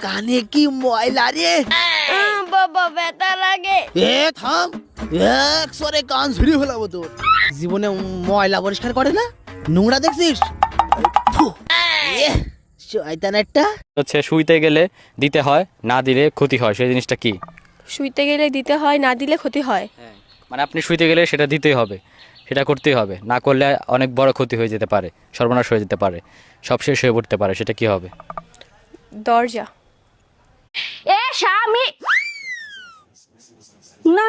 কানে কি ময়লা রে। বাবা ব্যথা লাগে। এ থাম, একসরে কান ঝুরি ফেলাবো তোর। জীবনে ময়লা পরিষ্কার করে না, নোংরা দেখছিস? শয়তান একটা। হচ্ছে শুইতে গেলে দিতে হয়, না দিলে ক্ষতি হয়, সেই জিনিসটা কি? শুইতে গেলে দিতে হয়, না দিলে ক্ষতি হয়। মানে আপনি শুইতে গেলে সেটা দিতেই হবে, সেটা করতেই হবে, না করলে অনেক বড় ক্ষতি হয়ে যেতে পারে, সর্বনাশ হয়ে যেতে পারে, সব শেষ হয়ে পড়তে পারে। সেটা কি হবে? দরজা। এ স্বামী না,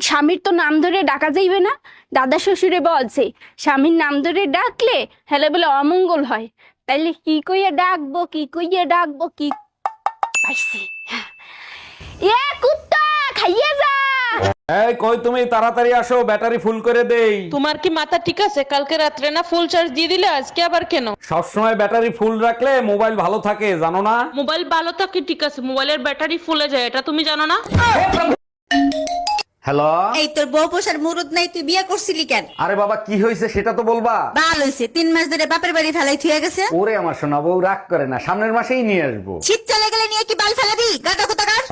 স্বামীর তো নাম ধরে ডাকা যাইবে না। দাদা শ্বশুরে বলছে স্বামীর নাম ধরে ডাকলে হেলে বলে অমঙ্গল হয়। তাইলে কি কইয়া ডাকবো, কি কইয়া ডাকবো, কি পাইছি। এ কুত্তা খাইয়ে যা। এই কই তুমি, তাড়াতাড়ি আসো, ব্যাটারি ফুল করে দেই। তোমার কি মাথা ঠিক আছে? কালকে রাত্রে না ফুল চার্জ দিয়ে দিলে, আজকে আবার কেন? সবসময় ব্যাটারি ফুল রাখলে মোবাইল ভালো থাকে, জানো না? মোবাইল ভালো থাকে ঠিক আছে, মোবাইলের ব্যাটারি ফুলে যায়, এটা তুমি জানো না? হ্যালো। এই তোর বউ পোষার মুরুদ নাই, তুই বিয়ে করছিলি কেন? আরে বাবা কি হয়েছে সেটা তো বলবা। বাল হইছে, 3 মাস ধরে বাপের বাড়ি ফেলাই থুয়ে গেছে। ওরে আমার সোনা বউ, রাগ করে না, সামনের মাসেই নিয়ে আসবো। শীত চলে গেলে নিয়ে কি বাল ফেলাবি? গাদা কোথাকার।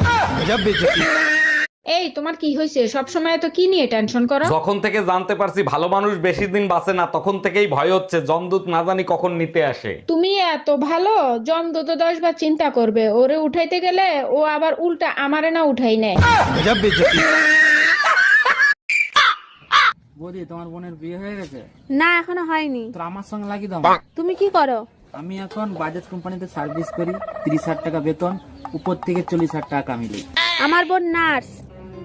এই তোমার কি হয়েছে? সব সময় তো কি নিয়ে টেনশন করো? যখন থেকে জানতে পারছি ভালো মানুষ বেশি দিন বাঁচে না, তখন থেকেই ভয় হচ্ছে জমদূত না জানি কখন নিতে আসে। তুমি এত ভালো, জমদূত 10 বার চিন্তা করবে, ওরে উঠাইতে গেলে ও আবার উল্টা আমারে না উঠাই নেয়। বৌদি, তোমার বোনের বিয়ে হয়ে গেছে? না, এখনো হয়নি। তো আমার সঙ্গে লাগিয়ে দাও। তুমি কি করো? আমি এখন বাজাজ কোম্পানিতে সার্ভিস করি, 30,000 টাকা বেতন, উপর থেকে 40,000 টাকা কামিলি। আমার বোন নার্স,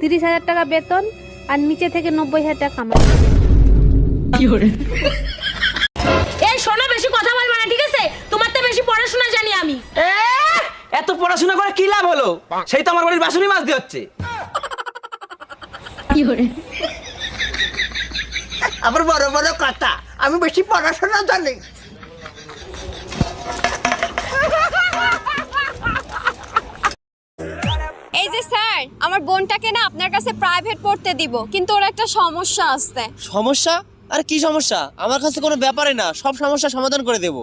30,000 টাকা বেতন আর নিচে থেকে 90,000 টাকা কামাই। এই শোনো, বেশি কথা বলবা না, ঠিক আছে? তোমার তো বেশি পড়াশোনা জানি আমি। এত পড়াশোনা করে কি লাভ হলো? সেই তো আমার বাড়ির বাসুনি মাছ দিয়ে হচ্ছে। আবার বড় বড় কথা, আমি বেশি পড়াশোনা জানি। এই যে স্যার, আমার বোনটাকে না আপনার কাছে প্রাইভেট পড়তে দিব, কিন্তু ওর একটা সমস্যা আছে। সমস্যা? আর কি সমস্যা? আমার কাছে কোনো ব্যাপারে না, সব সমস্যা সমাধান করে দেব।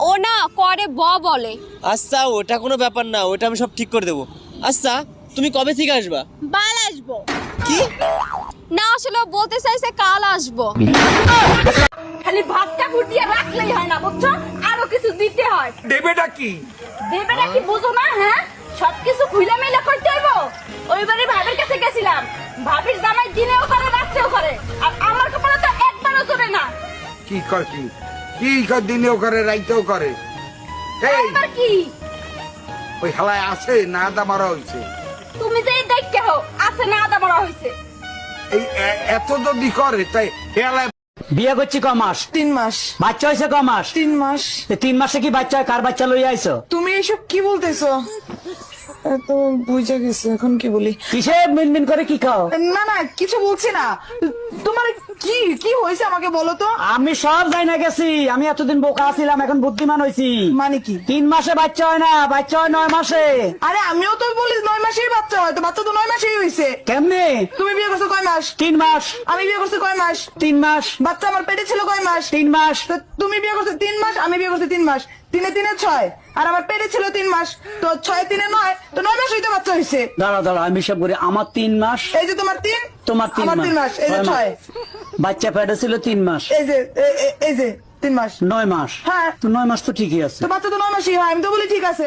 ও না করে বলে। আচ্ছা, ওটা কোনো ব্যাপার না, ওটা আমি সব ঠিক করে দেবো। আচ্ছা, তুমি কবে থেকে আসবা? বাল আসবো। কি? না, আসলে ও বলতে চাইছে কাল আসবো। খালি ভাতটা ফুটিয়ে রাখলেই হয় না, বুঝছো? আরো কিছু দিতে হয়। দেবেটা কি? দেবেটা কি বুঝো না? হ্যাঁ, সবকিছু খুইলা মেলা করতে হইব। ওইবারে ভাবির কাছে গেছিলাম, ভাবির জামাই দিনেও করে রাত্রেও করে, আর আমার কপালে তো একবারও জোরে না। কি করছি? কি দিনেও করে রাইতেও করে? এই একবার কি ওই হালায় আছে না আদা মারা হয়েছে? তুমি যে দেখতে হো আছে না আদা মরা হইছে। এই এত যদি করে তাই হেলায়। বিয়ে করছি ক মাস? 3 মাস। বাচ্চা হয়েছে ক মাস? 3 মাস। 3 মাসে কি বাচ্চা হয়? কার বাচ্চা লইয়া আইছো? তুমি এসব কি বলতেছো? তো বুঝে গেছে, এখন কি বলি? কিসে মিনমিন করে কি খাও? না না, কিছু বলছি না। তোমার কি কি হয়েছে আমাকে বলো তো। আমি সব যাই না গেছি, আমি এতদিন বোকা ছিলাম, এখন বুদ্ধিমান হয়েছি। মানে কি? 3 মাসে বাচ্চা হয় না, বাচ্চা হয় 9 মাসে। আরে আমিও তো বলি 9 মাসেই বাচ্চা হয়, তো বাচ্চা তো 9 মাসেই হয়েছে। কেমনে? তুমি বিয়ে করছো কয় মাস? 3 মাস। আমি বিয়ে করছি কয় মাস? 3 মাস। বাচ্চা আমার পেটে ছিল কয় মাস? 3 মাস। তো তুমি বিয়ে করছো 3 মাস, আমি বিয়ে করছি 3 মাস। 3 এ 3 এ 6, আর আমার পেটে ছিল 3 মাস, তো 6 এ 3 এ 9, তো 9 মাস হইতে বাচ্চা হয়েছে। দাঁড়া দাঁড়া, আমি সব করি। আমার 3 মাস। এই যে তোমার 3, তোমার 3 আমার 3 মাস, এই যে 6। বাচ্চা পেটে ছিল 3 মাস। এই যে 3 মাস। 9 মাস। হ্যাঁ। তো 9 মাস তো ঠিকই আছে। তো বাচ্চা তো 9 মাসই হয়, আমি তো বলি ঠিক আছে।